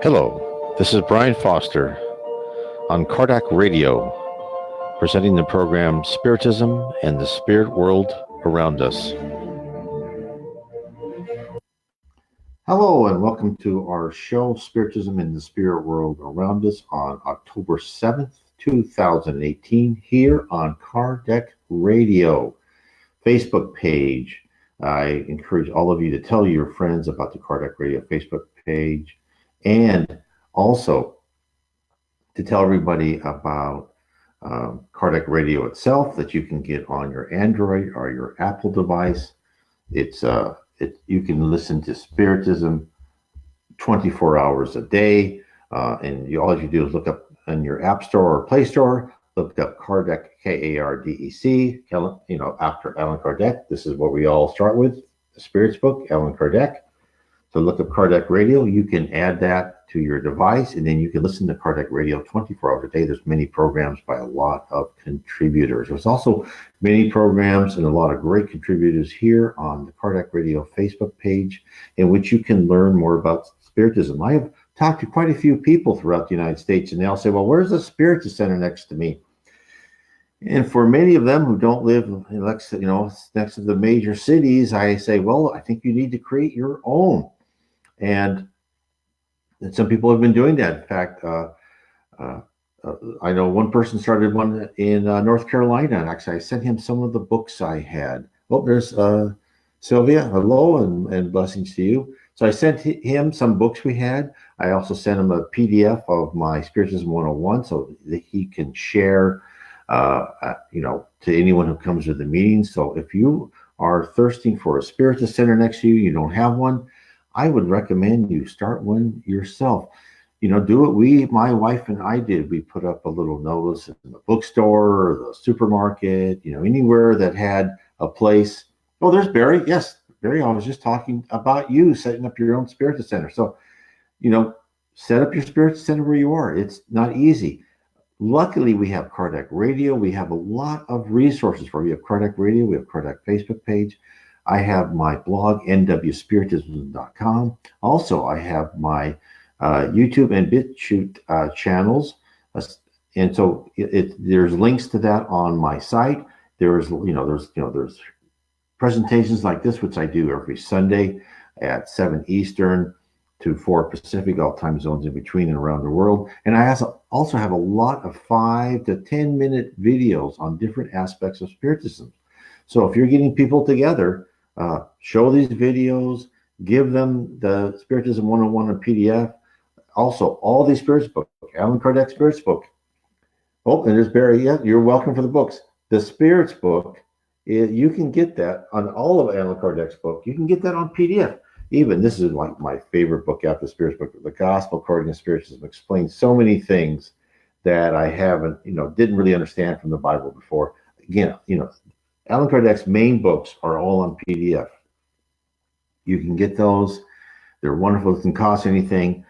Hello, this is Brian Foster on Kardec Radio, presenting the program Spiritism and the Spirit World Around Us. Hello, and welcome to our show, Spiritism and the Spirit World Around Us, on October 7th, 2018, here on Kardec Radio Facebook page. I encourage all of you to tell your friends about the Kardec Radio Facebook page, and also to tell everybody about Kardec Radio itself, that you can get on your Android or your Apple device. You can listen to Spiritism 24 hours a day, and all you do is look up in your App Store or Play Store, look up Kardec, Kardec, after Allan Kardec. This is what we all start with, the Spirit's book, Allan Kardec. So look up Kardec Radio. You can add that to your device, and then you can listen to Kardec Radio 24 hours a day. There's many programs by a lot of contributors. There's also many programs and a lot of great contributors here on the Kardec Radio Facebook page, in which you can learn more about Spiritism. I have talked to quite a few people throughout the United States, and they all say, well, where's the Spiritist Center next to me? And for many of them who don't live next to the major cities, I say, well, I think you need to create your own. And some people have been doing that. In fact, I know one person started one in North Carolina, and actually I sent him some of the books I had. Oh, there's Sylvia. Hello, and blessings to you. So I sent him some books we had. I also sent him a PDF of my Spiritism 101 so that he can share, to anyone who comes to the meeting. So if you are thirsting for a Spiritist Center next to you, you don't have one, I would recommend you start one yourself. Do what my wife and I did. We put up a little notice in the bookstore or the supermarket, anywhere that had a place. Oh, there's Barry. Yes, Barry, I was just talking about you setting up your own Spiritist Center. So, set up your Spiritist Center where you are. It's not easy. Luckily, we have Kardec Radio. We have a lot of resources for you. We have Kardec Radio. We have Kardec Facebook page. I have my blog, nwspiritism.com. Also, I have my YouTube and BitChute channels, and so there's links to that on my site. There's presentations like this, which I do every Sunday at 7 Eastern to 4 Pacific, all time zones in between and around the world. And I also have a lot of 5 to 10 minute videos on different aspects of Spiritism. So if you're getting people together, show these videos, give them the Spiritism 101 in PDF. Also, all these Spirits books, Allan Kardec Spirits book. Oh, and there's Barry. Yeah, you're welcome for the books. The Spirits book, you can get that on all of Allan Kardec's book. You can get that on PDF. Even this is like my favorite book after the Spirits book, The Gospel According to Spiritism. Explains so many things that I haven't, didn't really understand from the Bible before. Again, Allan Kardec's main books are all on PDF. You can get those. They're wonderful. It doesn't cost anything.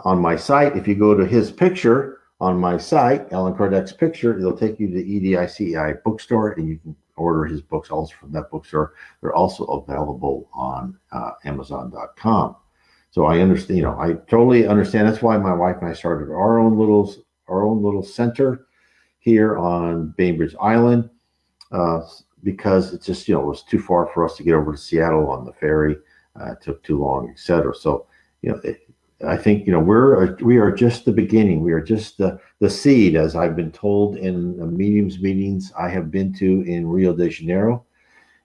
On my site, if you go to his picture on my site, Allan Kardec's picture, it'll take you to the EDICEI bookstore, and you can order his books also from that bookstore. They're also available on Amazon.com. So I understand, I totally understand. That's why my wife and I started our own little center here on Bainbridge Island. Because it's just, it was too far for us to get over to Seattle on the ferry. It took too long, etc. So, I think, we are just the beginning. We are just the seed, as I've been told in the meetings I have been to in Rio de Janeiro.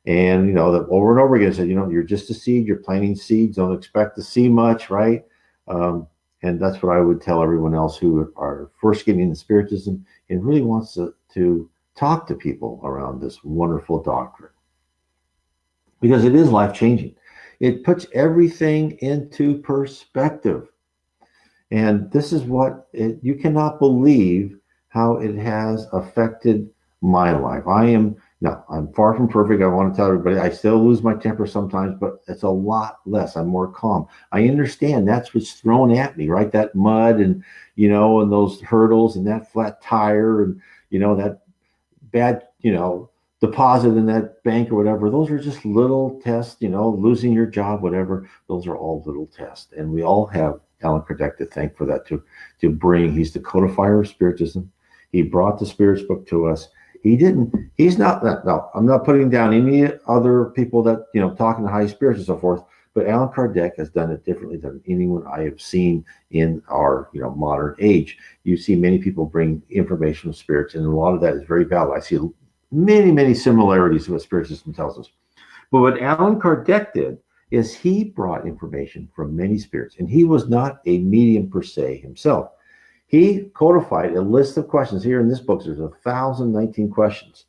And, that over and over again, said, you're just a seed. You're planting seeds. Don't expect to see much, right? And that's what I would tell everyone else who are first getting into Spiritism and really wants to talk to people around this wonderful doctrine, because it is life-changing. It puts everything into perspective, and this is what you cannot believe how it has affected my life. I'm far from perfect. I want to tell everybody I still lose my temper sometimes, but it's a lot less. I'm more calm. I understand that's what's thrown at me, right? That mud and and those hurdles and that flat tire and that bad, deposit in that bank or whatever. Those are just little tests, losing your job, whatever. Those are all little tests. And we all have Allan Kardec to thank for that, to bring. He's the codifier of Spiritism. He brought the Spirit's book to us. He's not that. No, I'm not putting down any other people that, talking to high spirits and so forth. But Allan Kardec has done it differently than anyone I have seen in our, modern age. You see many people bring information of spirits, and a lot of that is very valid. I see many, many similarities to what Spiritism tells us. But what Allan Kardec did is he brought information from many spirits, and he was not a medium per se himself. He codified a list of questions. Here in this book, there's 1,019 questions.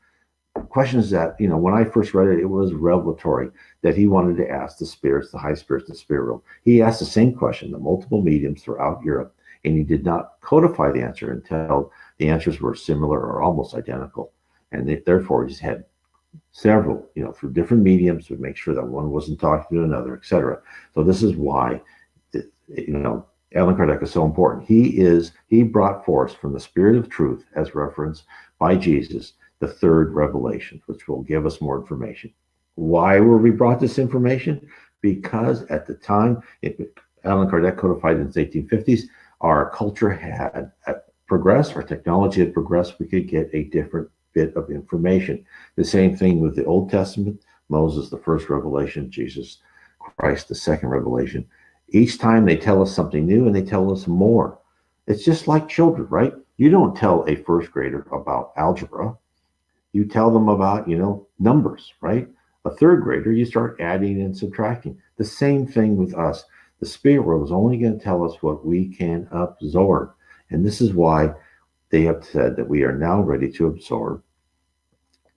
Questions that, when I first read it, it was revelatory that he wanted to ask the spirits, the high spirits, the spirit realm. He asked the same question to multiple mediums throughout Europe, and he did not codify the answer until the answers were similar or almost identical. And therefore, he's had several, through different mediums to make sure that one wasn't talking to another, etc. So this is why, Allan Kardec is so important. He brought forth from the Spirit of Truth, as referenced by Jesus, the third revelation, which will give us more information. Why were we brought this information? Because at the time, Allan Kardec codified in the 1850s, our culture had progressed, our technology had progressed, we could get a different bit of information. The same thing with the Old Testament, Moses, the first revelation, Jesus Christ, the second revelation. Each time they tell us something new and they tell us more. It's just like children, right? You don't tell a first grader about algebra. You tell them about, numbers, right? A third grader, you start adding and subtracting. The same thing with us. The spirit world is only going to tell us what we can absorb. And this is why they have said that we are now ready to absorb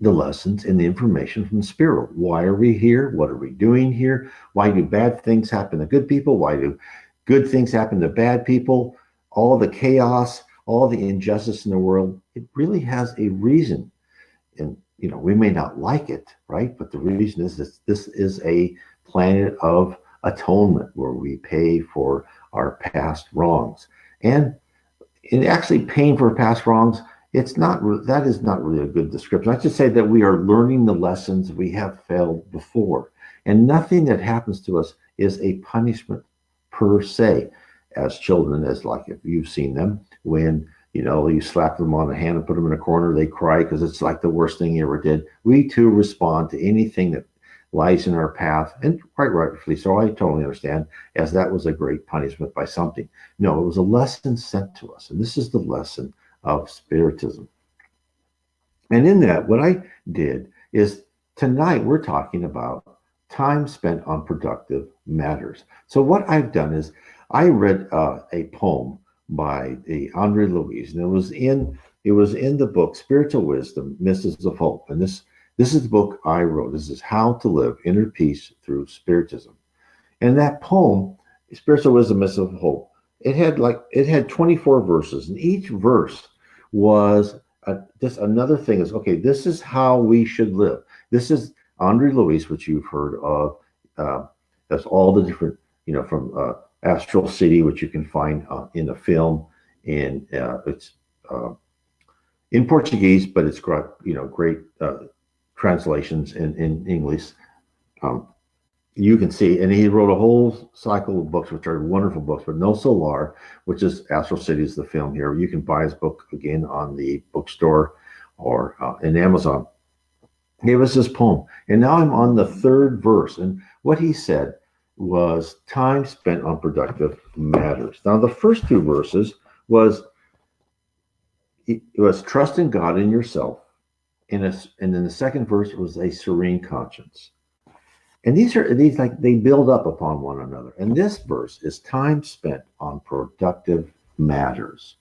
the lessons and the information from the spirit world. Why are we here? What are we doing here? Why do bad things happen to good people? Why do good things happen to bad people? All the chaos, all the injustice in the world, it really has a reason. And, we may not like it, right? But the reason is this is a planet of atonement where we pay for our past wrongs. And in actually paying for past wrongs, that is not really a good description. I should say that we are learning the lessons we have failed before. And nothing that happens to us is a punishment per se. As children, as like if you've seen them, when you slap them on the hand and put them in a corner, they cry because it's like the worst thing you ever did. We too respond to anything that lies in our path, and quite rightfully so. I totally understand, as that was a great punishment by something. No, it was a lesson sent to us, and this is the lesson of Spiritism. And in that, what I did is tonight we're talking about time spent on productive matters. So what I've done is I read a poem by Andre Louise, and it was in the book Spiritual Wisdom, Mists of Hope. And this is the book I wrote. This is How to Live Inner Peace Through Spiritism. And that poem, Spiritual Wisdom, Mists of Hope, it had 24 verses, and each verse was just another thing. Is okay. This is how we should live. This is Andre Louise, which you've heard of. That's all the different, from Astral City, which you can find in a film, and it's in Portuguese, but it's got great translations in English. You can see, and he wrote a whole cycle of books, which are wonderful books. But No Solar, which is Astral City, is the film here. You can buy his book again on the bookstore or in Amazon. He gave us this poem, and now I'm on the third verse, and what he said was time spent on productive matters. Now, the first two verses was trust in God and yourself, and then the second verse was a serene conscience. And these they build up upon one another. And this verse is time spent on productive matters.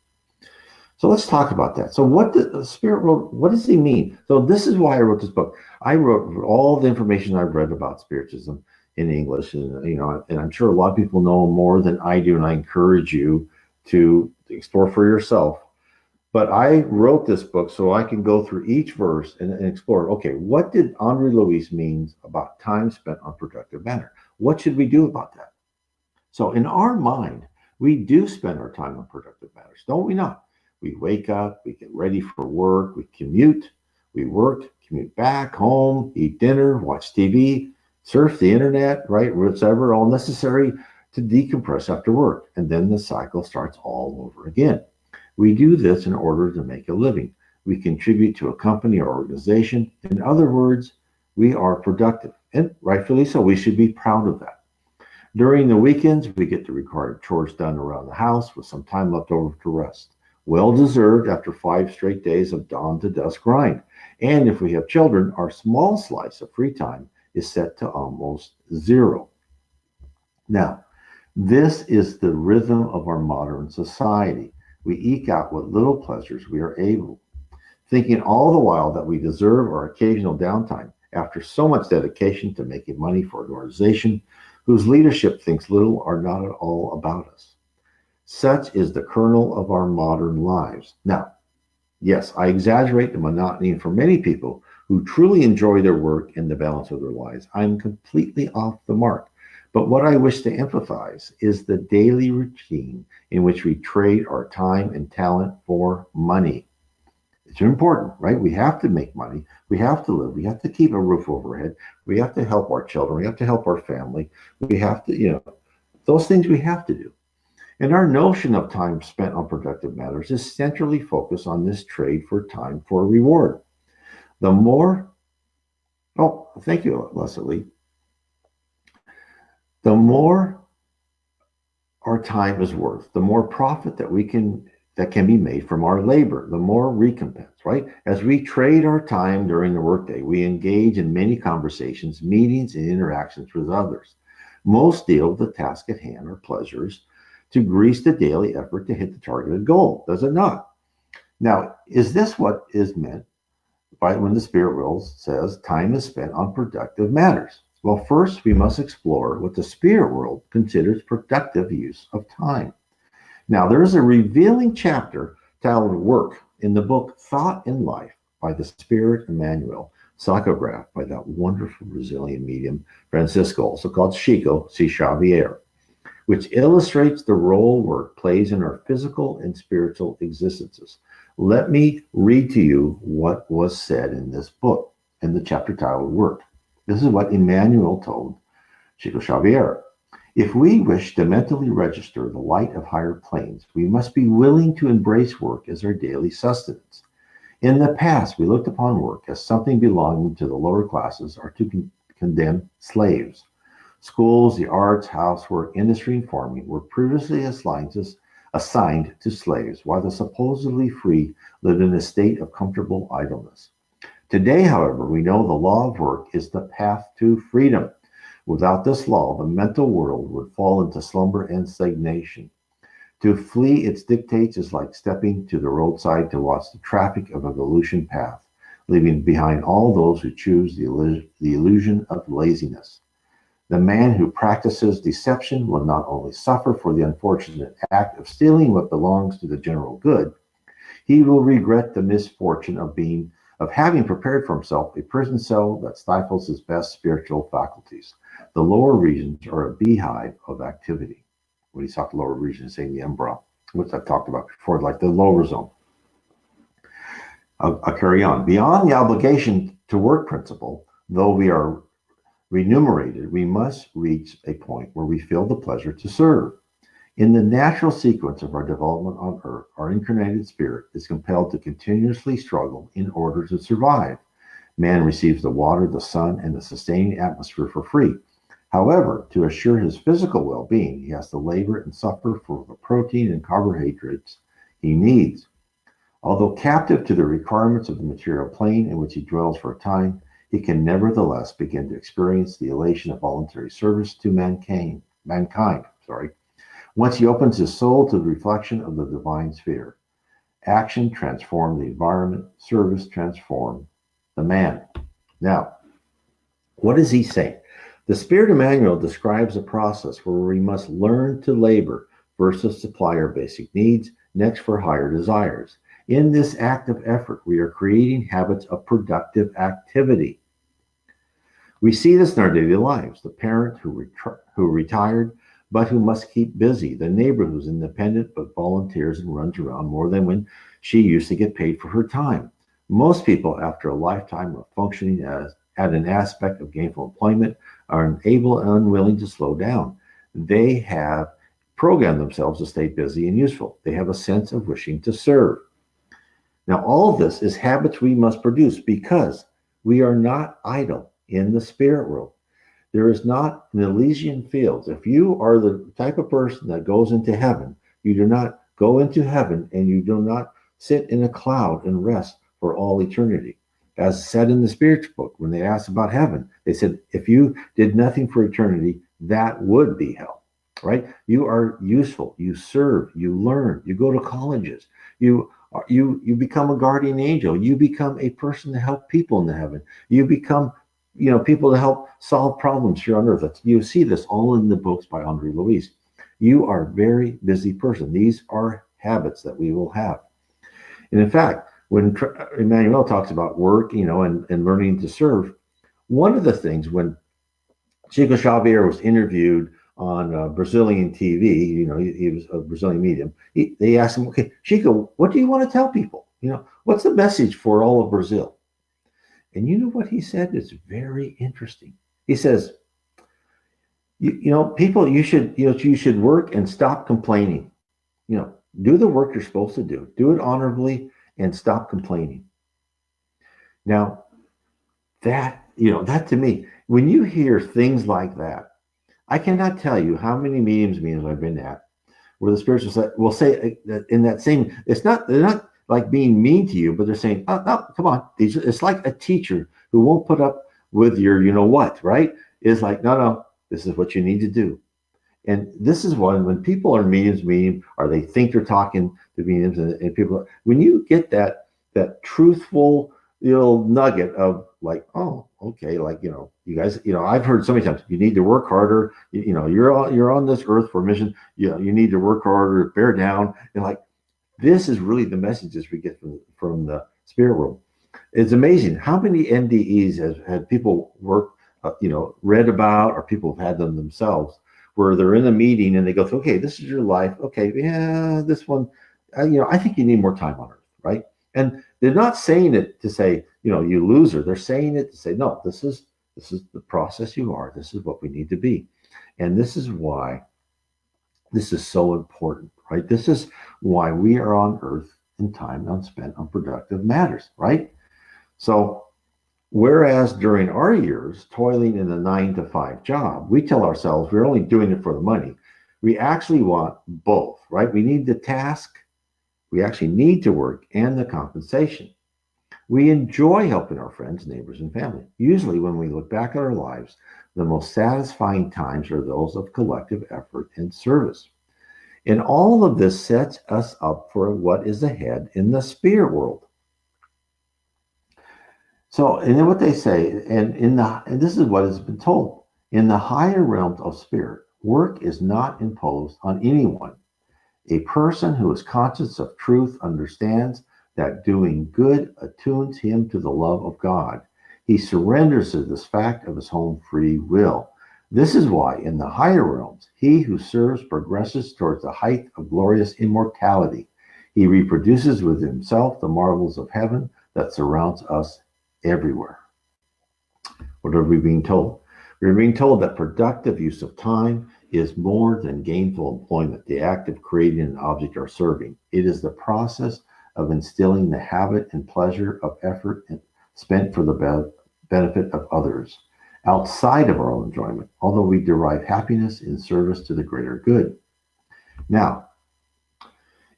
So let's talk about that. So what the spirit world, what does he mean? So this is why I wrote this book. I wrote all the information I've read about Spiritism in English, and and I'm sure a lot of people know more than I do, and I encourage you to explore for yourself. But I wrote this book so I can go through each verse and explore, okay, what did Andre Louise mean about time spent on productive matter? What should we do about that? So in our mind, we do spend our time on productive matters, don't we not? We wake up, we get ready for work, we commute, we work, commute back home, eat dinner, watch TV, surf the internet, right? Whatever, all necessary, to decompress after work, and then the cycle starts all over again. We do this in order to make a living. We contribute to a company or organization. In other words, we are productive, and rightfully so. We should be proud of that. During the weekends, we get the required chores done around the house with some time left over to rest. Well deserved after 5 straight days of dawn to dusk grind. And if we have children, our small slice of free time is set to almost zero. Now, this is the rhythm of our modern society. We eke out what little pleasures we are able, thinking all the while that we deserve our occasional downtime after so much dedication to making money for an organization whose leadership thinks little or not at all about us. Such is the kernel of our modern lives. Now, yes, I exaggerate the monotony, and for many people who truly enjoy their work and the balance of their lives, I'm completely off the mark. But what I wish to emphasize is the daily routine in which we trade our time and talent for money. It's important, right? We have to make money. We have to live. We have to keep a roof overhead. We have to help our children. We have to help our family. We have to, those things we have to do. And our notion of time spent on productive matters is centrally focused on this trade for time for reward. The more, oh, thank you, Leslie. The more our time is worth, the more profit that can be made from our labor, the more recompense, right? As we trade our time during the workday, we engage in many conversations, meetings, and interactions with others. Most deal with the task at hand or pleasures to grease the daily effort to hit the targeted goal, does it not? Now, is this what is meant by when the Spirit World says time is spent on productive matters? Well, first, we must explore what the Spirit World considers productive use of time. Now, there is a revealing chapter titled Work in the book Thought in Life by the Spirit Emmanuel, psychographed by that wonderful Brazilian medium, Francisco, also called Chico C. Xavier, which illustrates the role work plays in our physical and spiritual existences. Let me read to you what was said in this book, in the chapter titled Work. This is what Emmanuel told Chico Xavier. If we wish to mentally register the light of higher planes, we must be willing to embrace work as our daily sustenance. In the past, we looked upon work as something belonging to the lower classes or to condemned slaves. Schools, the arts, housework, industry, and farming were previously assigned to slaves, while the supposedly free lived in a state of comfortable idleness. Today, however, we know the law of work is the path to freedom. Without this law, the mental world would fall into slumber and stagnation. To flee its dictates is like stepping to the roadside to watch the traffic of evolution path, leaving behind all those who choose the illusion of laziness. The man who practices deception will not only suffer for the unfortunate act of stealing what belongs to the general good, he will regret the misfortune of having prepared for himself a prison cell that stifles his best spiritual faculties. The lower regions are a beehive of activity. When he's talking lower regions, saying the umbra, which I've talked about before, like the lower zone. I'll carry on. Beyond the obligation to work principle, though we are remunerated, we must reach a point where we feel the pleasure to serve. In the natural sequence of our development on earth, our incarnated spirit is compelled to continuously struggle in order to survive. Man receives the water, the sun, and the sustaining atmosphere for free. However, to assure his physical well-being, he has to labor and suffer for the protein and carbohydrates he needs. Although captive to the requirements of the material plane in which he dwells for a time, he can nevertheless begin to experience the elation of voluntary service to mankind. Once he opens his soul to the reflection of the divine sphere. Action transforms the environment, service transforms the man. Now, what does he say? The Spirit Emmanuel describes a process where we must learn to labor versus supply our basic needs, next for higher desires. In this act of effort, we are creating habits of productive activity. We see this in our daily lives. The parent who retired but who must keep busy. The neighbor who's independent but volunteers and runs around more than when she used to get paid for her time. Most people, after a lifetime of functioning at an aspect of gainful employment, are unable and unwilling to slow down. They have programmed themselves to stay busy and useful. They have a sense of wishing to serve. Now, all of this is habits we must produce because we are not idle in the spirit world. There is not an Elysian fields. If you are the type of person that goes into heaven, you do not go into heaven and you do not sit in a cloud and rest for all eternity. As said in the Spirit book, when they asked about heaven, they said, if you did nothing for eternity, that would be hell, right? You are useful. You serve. You learn. You go to colleges. You become a guardian angel. You become a person to help people in the heaven. You become people to help solve problems here on earth. You see this all in the books by Andre Luis. You are a very busy person. These are habits that we will have. And in fact, when Emmanuel talks about work, and learning to serve, one of the things when Chico Xavier was interviewed on Brazilian TV, he was a Brazilian medium, they asked him, okay, Chico, what do you want to tell people? What's the message for all of Brazil? And you know what he said? It's very interesting. He says, people, you should work and stop complaining. Do the work you're supposed to do. Do it honorably and stop complaining. Now, that to me, when you hear things like that, I cannot tell you how many meetings I've been at where the spirits will say that in that same, they're not like being mean to you, but they're saying, oh, no, come on. It's like a teacher who won't put up with your, right? It's like, no, this is what you need to do. And this is when people are mediums, or they think they're talking to mediums, and people, when you get that truthful nugget of like, oh, okay, like, you guys, I've heard so many times, you need to work harder. You're on this earth for a mission. You need to work harder, bear down. And like, this is really the messages we get from the spirit world. It's amazing how many NDEs has had people work, read about, or people have had them themselves, where they're in a meeting and they go through, okay, this is your life. Okay, yeah, this one, I think you need more time on earth, right? And they're not saying it to say, you loser. They're saying it to say, no, this is the process you are. This is what we need to be. And this is why this is so important, right? This is why we are on earth in time unspent on productive matters, right? So, whereas during our years, toiling in a 9-to-5 job, we tell ourselves we're only doing it for the money. We actually want both, right? We need the task, we actually need to work, and the compensation. We enjoy helping our friends, neighbors, and family. Usually, when we look back at our lives, the most satisfying times are those of collective effort and service. And all of this sets us up for what is ahead in the spirit world. So, and then what they say, and this is what has been told, in the higher realms of spirit, work is not imposed on anyone. A person who is conscious of truth understands that doing good attunes him to the love of God. He surrenders to this fact of his own free will. This is why in the higher realms, he who serves progresses towards the height of glorious immortality. He reproduces with himself the marvels of heaven that surrounds us everywhere. What are we being told? We're being told that productive use of time is more than gainful employment, the act of creating an object or serving. It is the process of instilling the habit and pleasure of effort spent for the benefit of others, outside of our own enjoyment, although we derive happiness in service to the greater good. Now,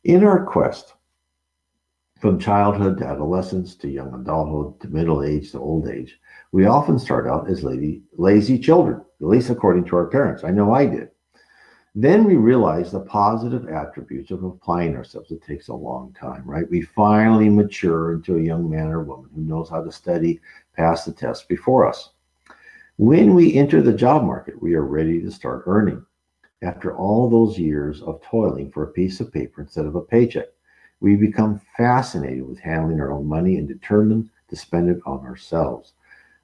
in our quest from childhood to adolescence to young adulthood to middle age to old age, we often start out as lazy children, at least according to our parents. I know I did. Then we realize the positive attributes of applying ourselves. It takes a long time, right? We finally mature into a young man or woman who knows how to study, pass the tests before us. When we enter the job market, we are ready to start earning. After all those years of toiling for a piece of paper instead of a paycheck, we become fascinated with handling our own money and determined to spend it on ourselves.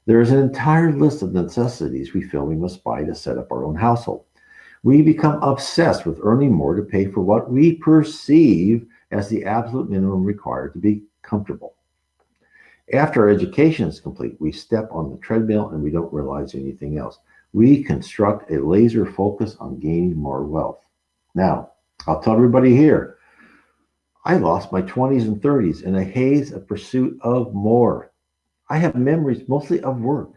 There is an entire list of necessities we feel we must buy to set up our own household. We become obsessed with earning more to pay for what we perceive as the absolute minimum required to be comfortable. After our education is complete, we step on the treadmill and we don't realize anything else. We construct a laser focus on gaining more wealth. Now, I'll tell everybody here, I lost my 20s and 30s in a haze of pursuit of more. I have memories mostly of work,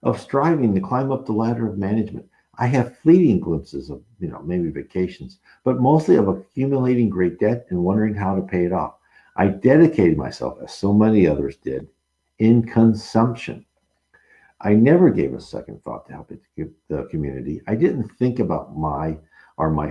of striving to climb up the ladder of management. I have fleeting glimpses of, maybe vacations, but mostly of accumulating great debt and wondering how to pay it off. I dedicated myself, as so many others did, in consumption. I never gave a second thought to helping the community. I didn't think about my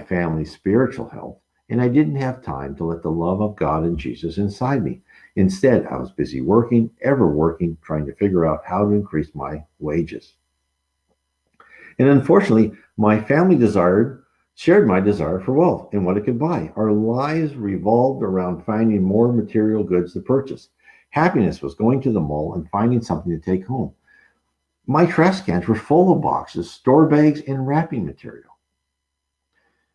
family's spiritual health, and I didn't have time to let the love of God and Jesus inside me. Instead, I was busy working, ever working, trying to figure out how to increase my wages. And unfortunately, my family shared my desire for wealth and what it could buy. Our lives revolved around finding more material goods to purchase. Happiness was going to the mall and finding something to take home. My trash cans were full of boxes, store bags, and wrapping material.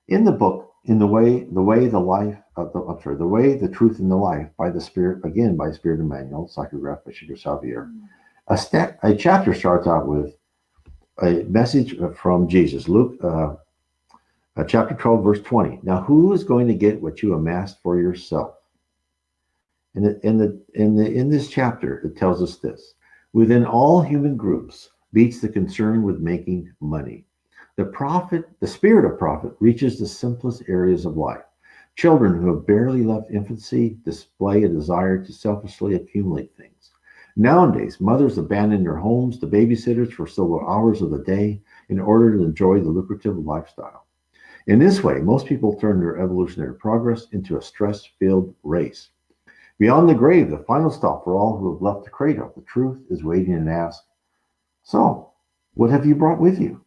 In the book, in the way, the life, the way, the truth, and the life, by the Spirit, again by Spirit Emmanuel, psychographed by Shiger Xavier. A chapter starts out with a message from Jesus, Luke, chapter 12, verse 20. Now, who is going to get what you amassed for yourself? In this chapter, it tells us this: within all human groups beats the concern with making money. The spirit of profit reaches the simplest areas of life. Children who have barely left infancy display a desire to selfishly accumulate things. Nowadays, mothers abandon their homes to babysitters for several hours of the day in order to enjoy the lucrative lifestyle. In this way, most people turn their evolutionary progress into a stress-filled race. Beyond the grave, the final stop for all who have left the cradle, the truth is waiting and asks, so, what have you brought with you?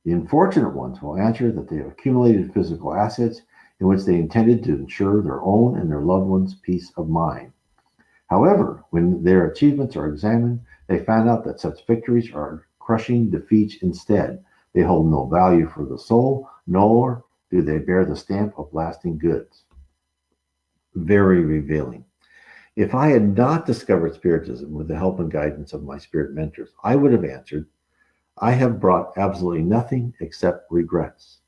The unfortunate ones will answer that they have accumulated physical assets in which they intended to ensure their own and their loved ones' peace of mind. However, when their achievements are examined, they find out that such victories are crushing defeats instead. They hold no value for the soul, nor do they bear the stamp of lasting goods. Very revealing. If I had not discovered Spiritism with the help and guidance of my spirit mentors, I would have answered, I have brought absolutely nothing except regrets.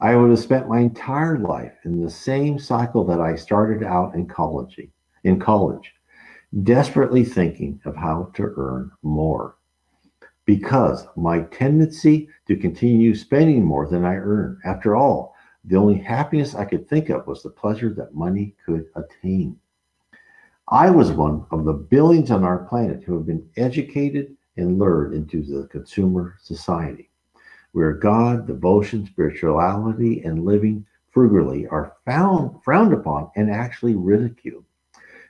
I would have spent my entire life in the same cycle that I started out in college, desperately thinking of how to earn more. Because my tendency to continue spending more than I earn. After all, the only happiness I could think of was the pleasure that money could attain. I was one of the billions on our planet who have been educated and lured into the consumer society, where God, devotion, spirituality, and living frugally are frowned upon and actually ridiculed.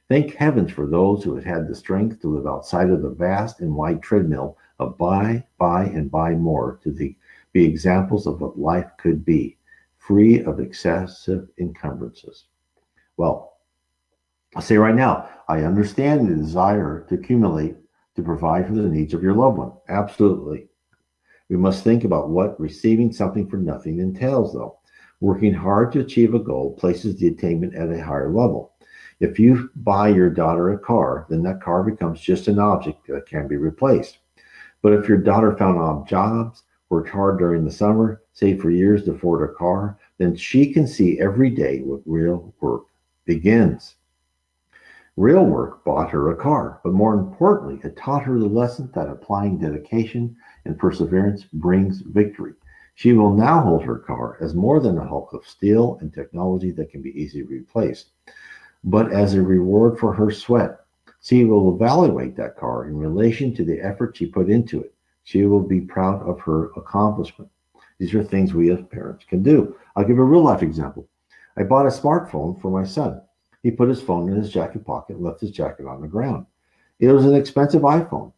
Thank heavens for those who have had the strength to live outside of the vast and wide treadmill of buy, and buy more to be examples of what life could be, free of excessive encumbrances. Well, I'll say right now, I understand the desire to accumulate to provide for the needs of your loved one. Absolutely. We must think about what receiving something for nothing entails, though. Working hard to achieve a goal places the attainment at a higher level. If you buy your daughter a car, then that car becomes just an object that can be replaced. But if your daughter found odd jobs, worked hard during the summer, saved for years to afford a car, then she can see every day what real work begins. Real work bought her a car, but more importantly, it taught her the lesson that applying dedication and perseverance brings victory. She will now hold her car as more than a hulk of steel and technology that can be easily replaced, but as a reward for her sweat. She will evaluate that car in relation to the effort she put into it. She will be proud of her accomplishment. These are things we as parents can do. I'll give a real life example. I bought a smartphone for my son. He put his phone in his jacket pocket and left his jacket on the ground. It was an expensive iPhone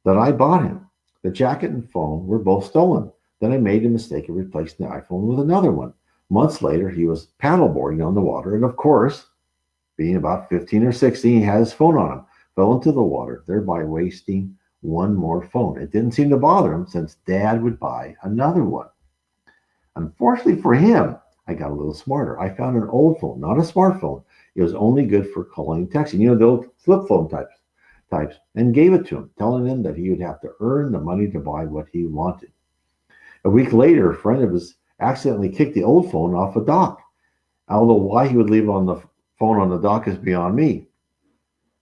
that I bought him. The jacket and phone were both stolen. Then I made the mistake of replacing the iPhone with another one. Months later, he was paddleboarding on the water, and of course, being about 15 or 16, he had his phone on him, fell into the water, thereby wasting one more phone. It didn't seem to bother him since Dad would buy another one. Unfortunately for him, I got a little smarter. I found an old phone, not a smartphone. It was only good for calling and texting. The old flip phone type types and gave it to him, telling him that he would have to earn the money to buy what he wanted. A week later, a friend of his accidentally kicked the old phone off a dock. Although why he would leave on the phone on the dock is beyond me.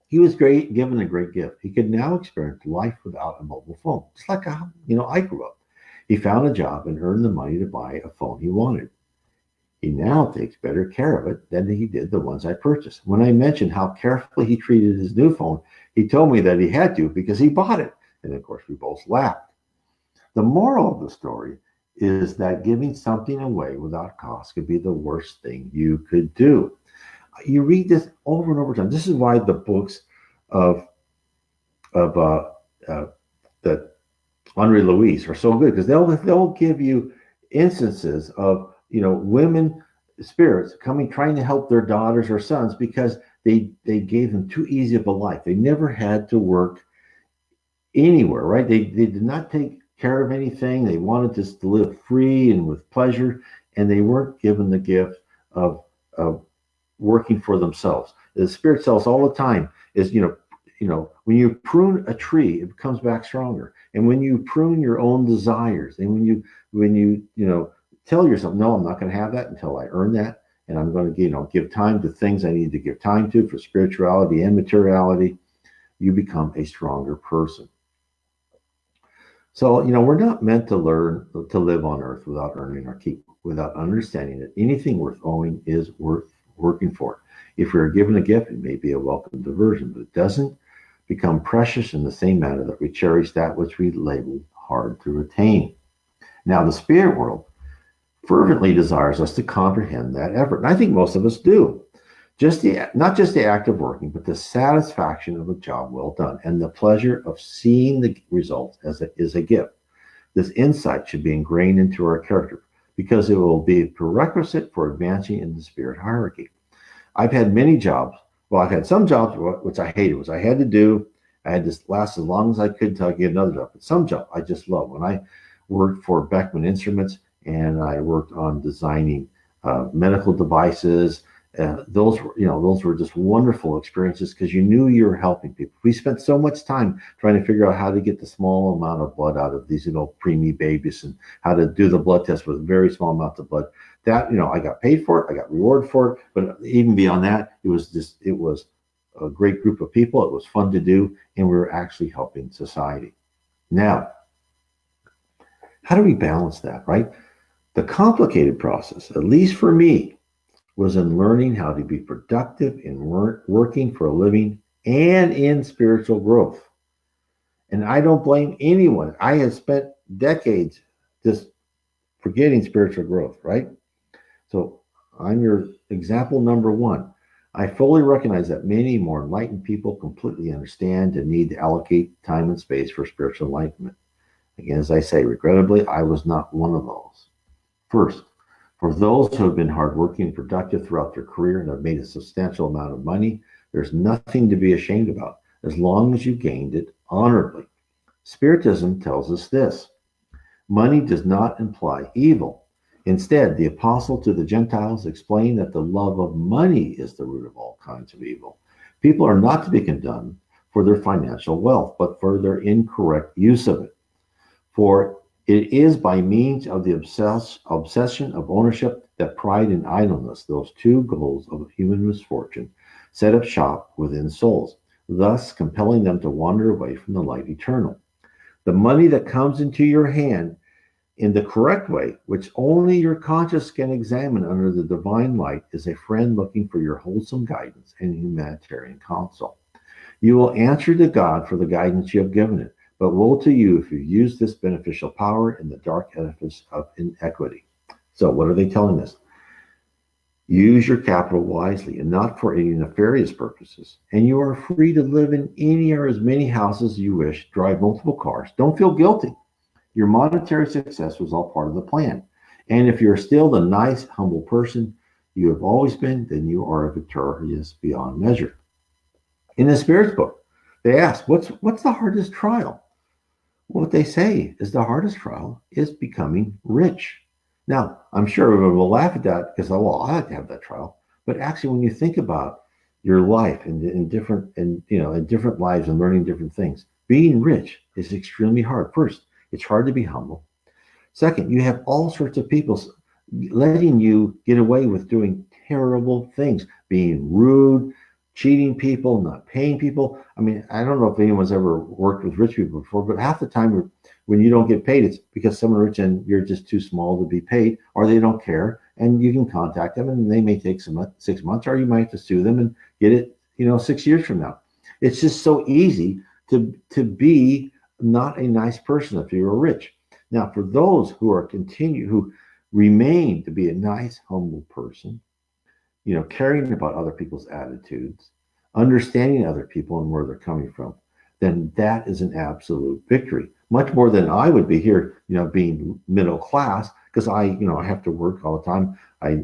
He was given a great gift. He could now experience life without a mobile phone, just like I grew up. He found a job and earned the money to buy a phone he wanted. He now takes better care of it than he did the ones I purchased. When I mentioned how carefully he treated his new phone, he told me that he had to because he bought it. And of course, we both laughed. The moral of the story is that giving something away without cost could be the worst thing you could do. You read this over and over again. This is why the books of that Henri Louise are so good, because they'll give you instances of women spirits coming trying to help their daughters or sons because they gave them too easy of a life. They never had to work anywhere, right? They did not take care of anything. They wanted to live free and with pleasure, and they weren't given the gift of working for themselves. The spirit tells us all the time is, when you prune a tree, it comes back stronger. And when you prune your own desires, and when you tell yourself, no, I'm not going to have that until I earn that, and I'm going to give time to things I need to give time to for spirituality and materiality, you become a stronger person. So, we're not meant to learn to live on earth without earning our keep, without understanding that anything worth owing is worth working for. If we are given a gift, it may be a welcome diversion, but it doesn't become precious in the same manner that we cherish that which we label hard to retain. Now, the spirit world fervently desires us to comprehend that effort. And I think most of us do. Not just the act of working, but the satisfaction of a job well done and the pleasure of seeing the results is a gift. This insight should be ingrained into our character because it will be a prerequisite for advancing in the spirit hierarchy. I've had many jobs. Well, I've had some jobs which I hated, which I had to do. I had to last as long as I could until I get another job. But some job I just love. When I worked for Beckman Instruments and I worked on designing medical devices, those were just wonderful experiences because you knew you were helping people. We spent so much time trying to figure out how to get the small amount of blood out of these preemie babies and how to do the blood test with very small amounts of blood. That I got paid for it, I got rewarded for it, but even beyond that, it was a great group of people. It was fun to do, and we were actually helping society. Now, how do we balance that, right? The complicated process, at least for me, was in learning how to be productive in working for a living and in spiritual growth. And I don't blame anyone. I have spent decades just forgetting spiritual growth, right? So I'm your example number one. I fully recognize that many more enlightened people completely understand the need to allocate time and space for spiritual enlightenment. Again, as I say, regrettably, I was not one of those. First, for those who have been hardworking and productive throughout their career and have made a substantial amount of money, there's nothing to be ashamed about, as long as you gained it honorably. Spiritism tells us this: money does not imply evil. Instead, the apostle to the Gentiles explained that the love of money is the root of all kinds of evil. People are not to be condemned for their financial wealth, but for their incorrect use of it. For it is by means of the obsession of ownership that pride and idleness, those two goals of human misfortune, set up shop within souls, thus compelling them to wander away from the light eternal. The money that comes into your hand in the correct way, which only your conscience can examine under the divine light, is a friend looking for your wholesome guidance and humanitarian counsel. You will answer to God for the guidance you have given it, but woe to you if you use this beneficial power in the dark edifice of inequity. So what are they telling us? Use your capital wisely and not for any nefarious purposes. And you are free to live in any or as many houses as you wish, drive multiple cars. Don't feel guilty. Your monetary success was all part of the plan. And if you're still the nice, humble person you have always been, then you are victorious beyond measure. In the Spirit's book, they ask, what's the hardest trial? What they say is the hardest trial is becoming rich. Now, I'm sure everyone will laugh at that because, well, I like to have that trial. But actually, when you think about your life in different and in different lives and learning different things. Being rich is extremely hard. First, it's hard to be humble. Second, you have all sorts of people letting you get away with doing terrible things, being rude, cheating people, not paying people. I mean, I don't know if anyone's ever worked with rich people before, but half the time when you don't get paid, it's because someone rich and you're just too small to be paid, or they don't care, and you can contact them, and they may take 6 months, or you might have to sue them and get it, 6 years from now. It's just so easy to be not a nice person if you're rich. Now, for those who remain to be a nice, humble person, caring about other people's attitudes, understanding other people and where they're coming from, then that is an absolute victory. Much more than I would be here, being middle class, because I have to work all the time. I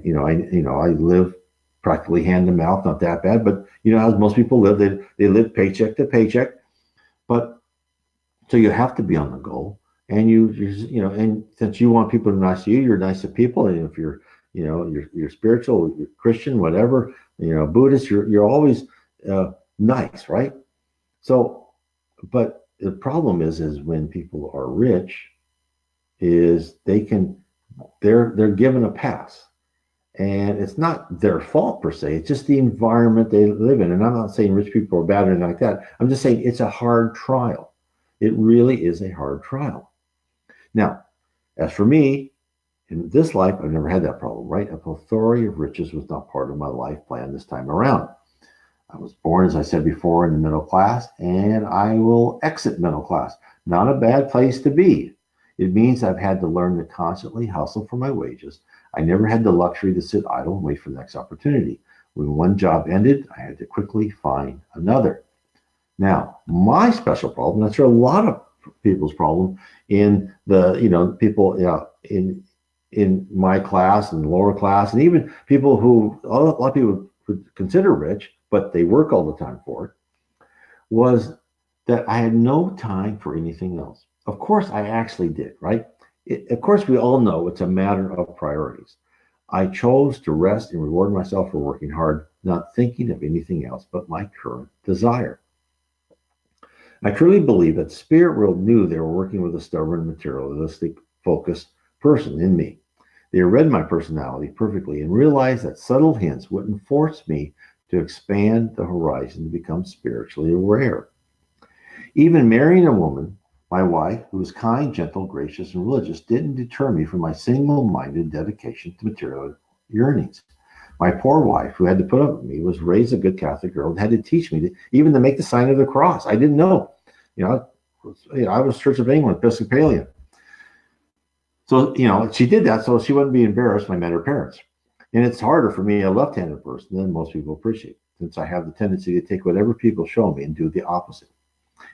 live practically hand to mouth, not that bad, but as most people live, they live paycheck to paycheck. But so you have to be on the go. And and since you want people to be nice to you, you're nice to people. And if you're spiritual, you're Christian, whatever, Buddhist, you're always nice, right? So, but the problem is when people are rich, is they're given a pass, and it's not their fault per se. It's just the environment they live in. And I'm not saying rich people are bad or anything like that. I'm just saying it's a hard trial. It really is a hard trial. Now, as for me, in this life, I've never had that problem, right? A plethora of riches was not part of my life plan this time around. I was born, as I said before, in the middle class, and I will exit middle class. Not a bad place to be. It means I've had to learn to constantly hustle for my wages. I never had the luxury to sit idle and wait for the next opportunity. When one job ended, I had to quickly find another. Now, my special problem, that's a lot of people's problem in the people in my class and lower class, and even people who a lot of people would consider rich, but they work all the time for it, was that I had no time for anything else. Of course, I actually did, right? Of course, we all know it's a matter of priorities. I chose to rest and reward myself for working hard, not thinking of anything else but my current desire. I truly believe that Spirit World knew they were working with a stubborn, materialistic, focused person in me. They read my personality perfectly and realized that subtle hints wouldn't force me to expand the horizon to become spiritually aware. Even marrying a woman, my wife, who was kind, gentle, gracious, and religious, didn't deter me from my single-minded dedication to material yearnings. My poor wife, who had to put up with me, was raised a good Catholic girl and had to teach me even to make the sign of the cross. I didn't know. I was Church of England, Episcopalian. So, she did that so she wouldn't be embarrassed when I met her parents. And it's harder for me, a left-handed person, than most people appreciate, since I have the tendency to take whatever people show me and do the opposite.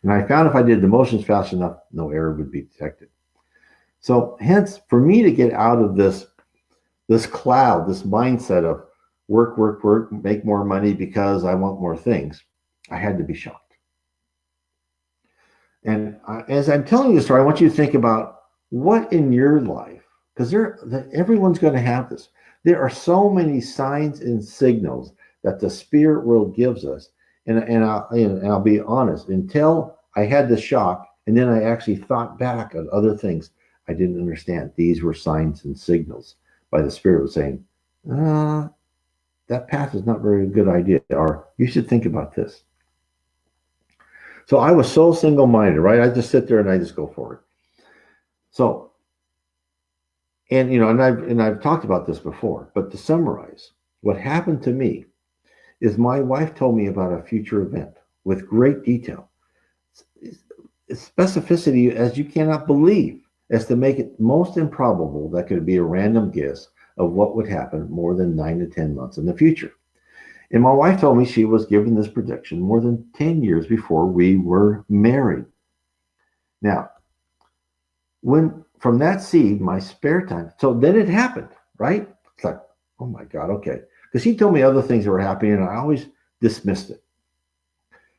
And I found if I did the motions fast enough, no error would be detected. So hence, for me to get out of this cloud, this mindset of work, work, work, make more money because I want more things, I had to be shocked. And as I'm telling you the story, I want you to think about what in your life, because everyone's going to have this. There are so many signs and signals that the spirit world gives us. And I'll be honest, until I had the shock, and then I actually thought back on other things I didn't understand. These were signs and signals by the spirit saying, that path is not very good idea, or you should think about this. So I was so single-minded, right? I just sit there and I just go for it. So, and I've talked about this before, but to summarize, what happened to me is my wife told me about a future event with great detail, specificity as you cannot believe, as to make it most improbable that could be a random guess of what would happen more than 9 to 10 months in the future. And my wife told me she was given this prediction more than 10 years before we were married. Now, from that seed, my spare time, so then it happened, right? It's like, oh my God, okay. Because he told me other things that were happening and I always dismissed it.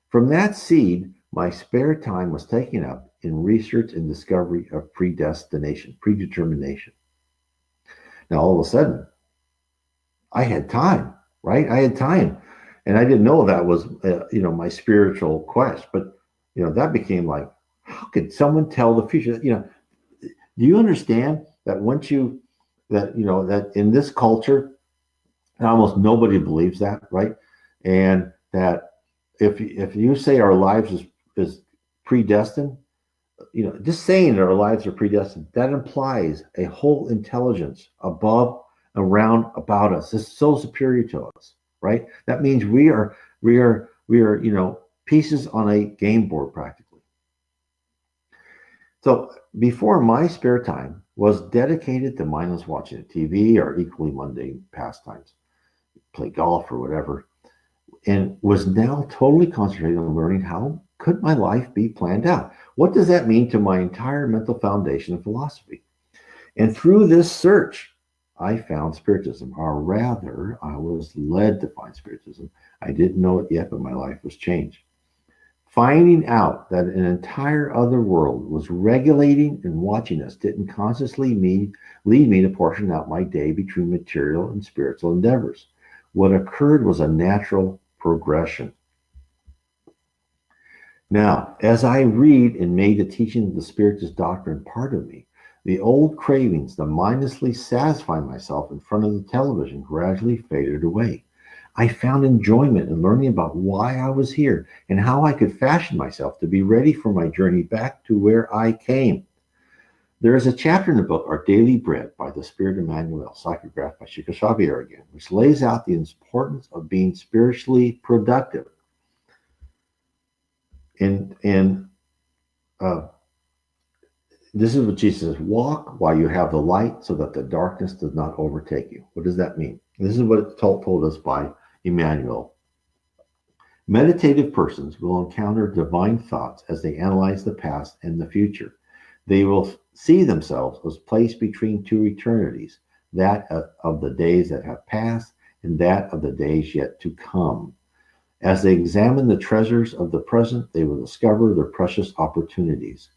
From that seed, my spare time was taken up in research and discovery of predetermination. Now, all of a sudden, I had time, right? I had time. And I didn't know that was, my spiritual quest. But, that became like, how could someone tell the future? Do you understand that that in this culture, almost nobody believes that, right? And that if you say our lives is predestined, just saying that our lives are predestined, that implies a whole intelligence above, around, about us. It's so superior to us, right? That means we are pieces on a game board practically. So before, my spare time was dedicated to mindless watching TV or equally mundane pastimes, play golf or whatever, and was now totally concentrated on learning how could my life be planned out. What does that mean to my entire mental foundation of philosophy? And through this search, I found Spiritism, or rather, I was led to find Spiritism. I didn't know it yet, but my life was changed. Finding out that an entire other world was regulating and watching us didn't consciously lead me to portion out my day between material and spiritual endeavors. What occurred was a natural progression. Now, as I read and made the teaching of the Spiritist doctrine part of me, the old cravings to mindlessly satisfy myself in front of the television gradually faded away. I found enjoyment in learning about why I was here and how I could fashion myself to be ready for my journey back to where I came. There is a chapter in the book, Our Daily Bread, by the Spirit Emmanuel, psychographed by Chico Xavier again, which lays out the importance of being spiritually productive. And this is what Jesus says: walk while you have the light so that the darkness does not overtake you. What does that mean? This is what it's told us by Emmanuel. Meditative persons will encounter divine thoughts as they analyze the past and the future. They will see themselves as placed between two eternities, that of the days that have passed and that of the days yet to come. As they examine the treasures of the present, they will discover their precious opportunities.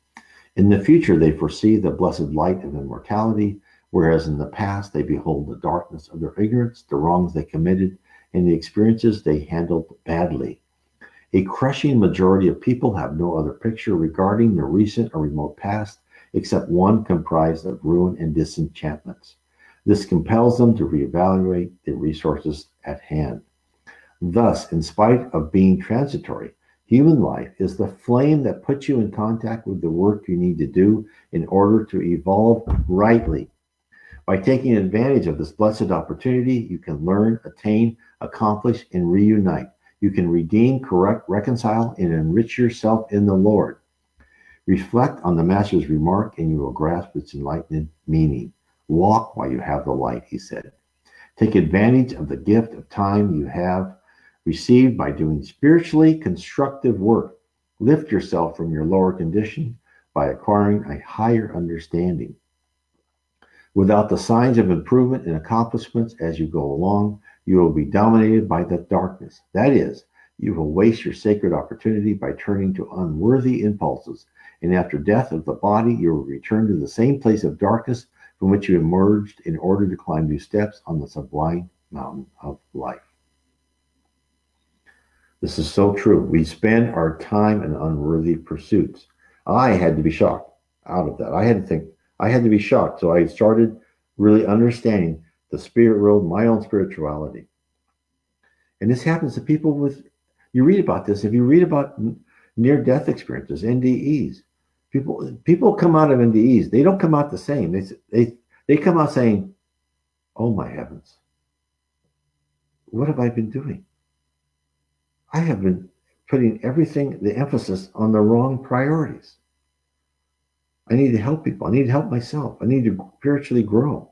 In the future, they foresee the blessed light of immortality, whereas in the past, they behold the darkness of their ignorance, the wrongs they committed, and the experiences they handled badly. A crushing majority of people have no other picture regarding the recent or remote past except one comprised of ruin and disenchantments. This compels them to reevaluate the resources at hand. Thus, in spite of being transitory, human life is the flame that puts you in contact with the work you need to do in order to evolve rightly. By taking advantage of this blessed opportunity, you can learn, attain, accomplish, and reunite. You can redeem, correct, reconcile, and enrich yourself in the Lord. Reflect on the Master's remark, and you will grasp its enlightened meaning. Walk while you have the light, he said. Take advantage of the gift of time you have received by doing spiritually constructive work. Lift yourself from your lower condition by acquiring a higher understanding. Without the signs of improvement and accomplishments as you go along, you will be dominated by the darkness. That is, you will waste your sacred opportunity by turning to unworthy impulses, and after death of the body, you will return to the same place of darkness from which you emerged in order to climb new steps on the sublime mountain of life. This is so true. We spend our time in unworthy pursuits. I had to be shocked out of that. I had to be shocked. So I started really understanding the spirit world, my own spirituality. And this happens to people you read about this. If you read about near-death experiences, NDEs, people come out of NDEs. They don't come out the same. They come out saying, "Oh my heavens, what have I been doing? I have been putting the emphasis on the wrong priorities. I need to help people. I need to help myself. I need to spiritually grow."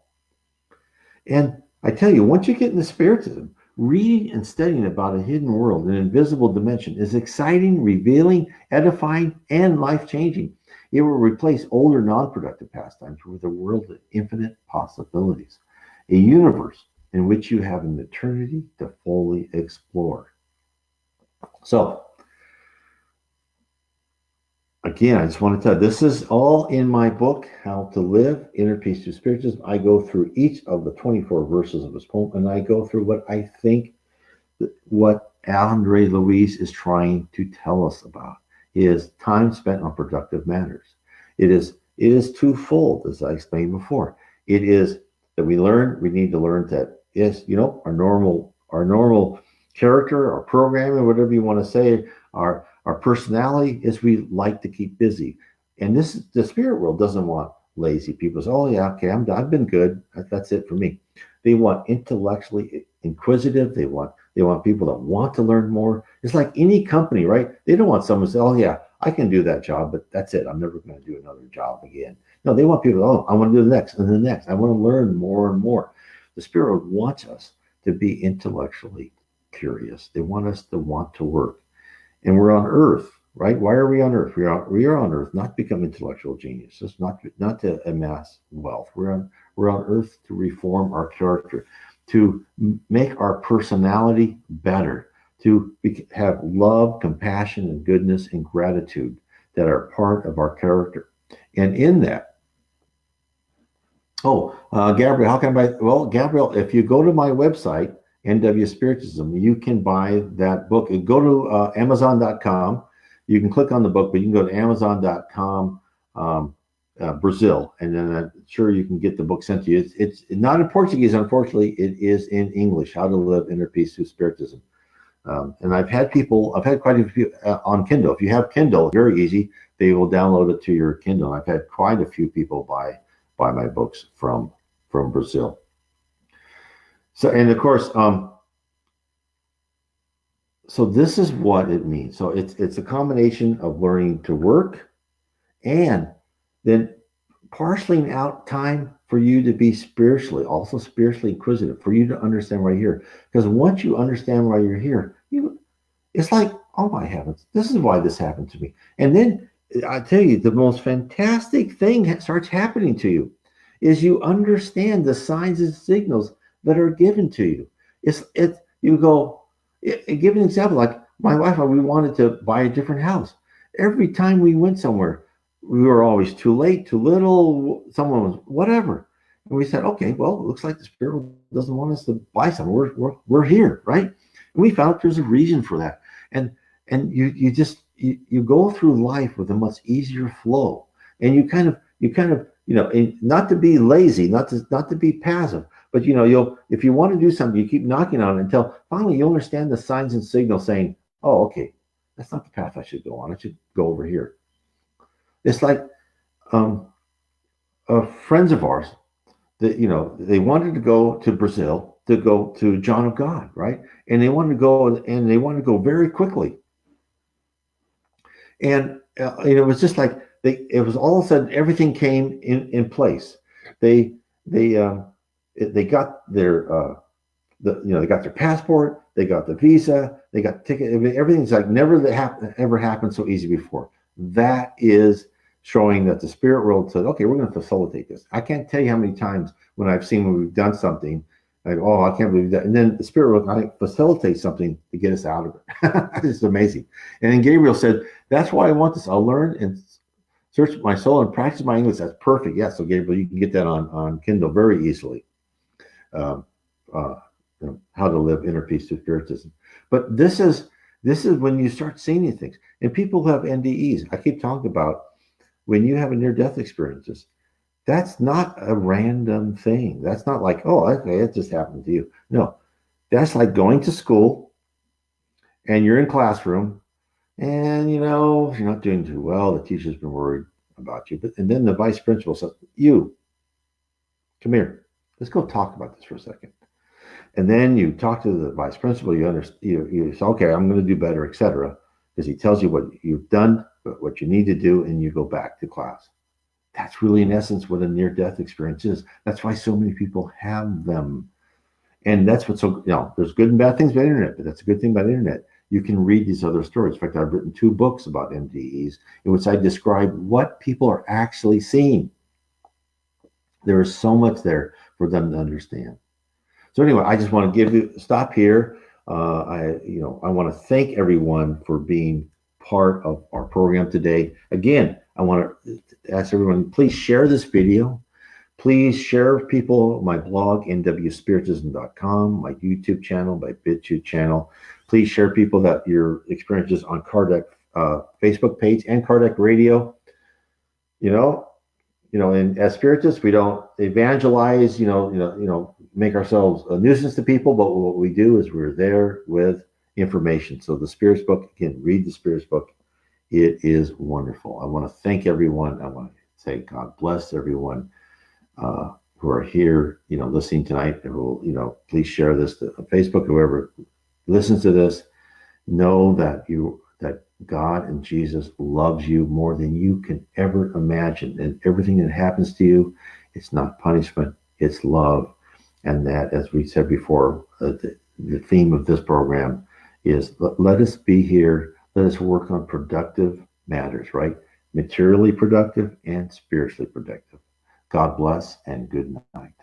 And I tell you, once you get into Spiritism, reading and studying about a hidden world, an invisible dimension, is exciting, revealing, edifying, and life-changing. It will replace older non-productive pastimes with a world of infinite possibilities, a universe in which you have an eternity to fully explore. So, again, I just want to tell you, this is all in my book, How to Live, Inner Peace Through Spiritism. I go through each of the 24 verses of this poem, and I go through what I think, what Andre Luis is trying to tell us about is time spent on productive matters. It is twofold, as I explained before. It is that we need to learn that yes, our normal character, our programming, whatever you want to say, our personality is we like to keep busy. And the spirit world doesn't want lazy people. Say, oh yeah, okay, I've been good. That's it for me. They want intellectually inquisitive. They want people that want to learn more. It's like any company, right? They don't want someone to say, "Oh yeah, I can do that job, but that's it. I'm never going to do another job again." No, they want people. Oh, I want to do the next and the next. I want to learn more and more. The spirit wants us to be intellectually curious. They want us to want to work, and we're on Earth, right? Why are we on Earth? We are on Earth not to become intellectual geniuses, not to amass wealth. We're on Earth to reform our character, to make our personality better, to have love, compassion, and goodness and gratitude that are part of our character. And in that, Gabriel, how can I buy? Well, Gabriel, if you go to my website, NW Spiritism, you can buy that book. You go to Amazon.com. You can click on the book, but you can go to Amazon.com, Brazil, and then I'm sure you can get the book sent to you. It's not in Portuguese, unfortunately. It is in English. How to Live Inner Peace Through Spiritism. And I've had quite a few on Kindle. If you have Kindle, very easy. They will download it to your Kindle. I've had quite a few people buy my books from Brazil. So, and of course, so this is what it means. So it's a combination of learning to work and then parceling out time for you to be also spiritually inquisitive, for you to understand why you're here. Because once you understand why you're here, it's like, oh my heavens, this is why this happened to me. And then I tell you, the most fantastic thing starts happening to you is you understand the signs and signals that are given to you. You go, give an example, like my wife and I, we wanted to buy a different house. Every time we went somewhere, we were always too late, too little, someone was whatever. And we said, okay, well, it looks like the spirit doesn't want us to buy something. We're here, right? And we found there's a reason for that. And you go through life with a much easier flow. And you kind of, not to be lazy, not to be passive, but if you want to do something, you keep knocking on it until finally you understand the signs and signals saying, oh, okay, that's not the path I should go on. I should go over here. It's like friends of ours that they wanted to go to Brazil to go to John of God, right? And they wanted to go very quickly. And it was just like it was all of a sudden everything came in place. They got their they got their passport, they got the visa, they got the ticket. I mean, everything's like ever happened so easy before. That is showing that the spirit world said, okay, we're going to facilitate this. I can't tell you how many times when we've done something, like, oh, I can't believe that. And then the spirit world facilitates something to get us out of it. It's amazing. And then Gabriel said, that's why I want this. I'll learn and search my soul and practice my English. That's perfect. Yeah, so Gabriel, you can get that on Kindle very easily. How to Live Inner Peace Through Spiritism. But this is when you start seeing these things. And people who have NDEs, I keep talking about when you have a near-death experiences, that's not a random thing. That's not like, oh, okay, it just happened to you. No, that's like going to school and you're in classroom and, if you're not doing too well, the teacher's been worried about you. And then the vice principal says, you, come here. Let's go talk about this for a second. And then you talk to the vice principal, you say, okay, I'm going to do better, etc. Because he tells you what you've done, what you need to do, and you go back to class. That's really, in essence, what a near-death experience is. That's why so many people have them. And that's what's there's good and bad things about the internet, but that's a good thing about the internet. You can read these other stories. In fact, I've written 2 books about NDEs in which I describe what people are actually seeing. There is so much there for them to understand. So anyway, I just want to stop here. I want to thank everyone for being part of our program today. Again, I want to ask everyone, please share this video. Please share with people my blog, nwspiritism.com, my YouTube channel, my BitChute channel. Please share people that your experiences on Kardec Facebook page and Kardec Radio. You know, and as spiritists, we don't evangelize. Make ourselves a nuisance to people. But what we do is we're there with information. So the Spirits book, again, read the Spirits book. It is wonderful. I want to thank everyone. I want to say God bless everyone who are here, listening tonight. Who, please share this to Facebook. Whoever listens to this, know that God and Jesus loves you more than you can ever imagine. And everything that happens to you, it's not punishment, it's love. And that, as we said before, the theme of this program is let us be here. Let us work on productive matters, right? Materially productive and spiritually productive. God bless and good night.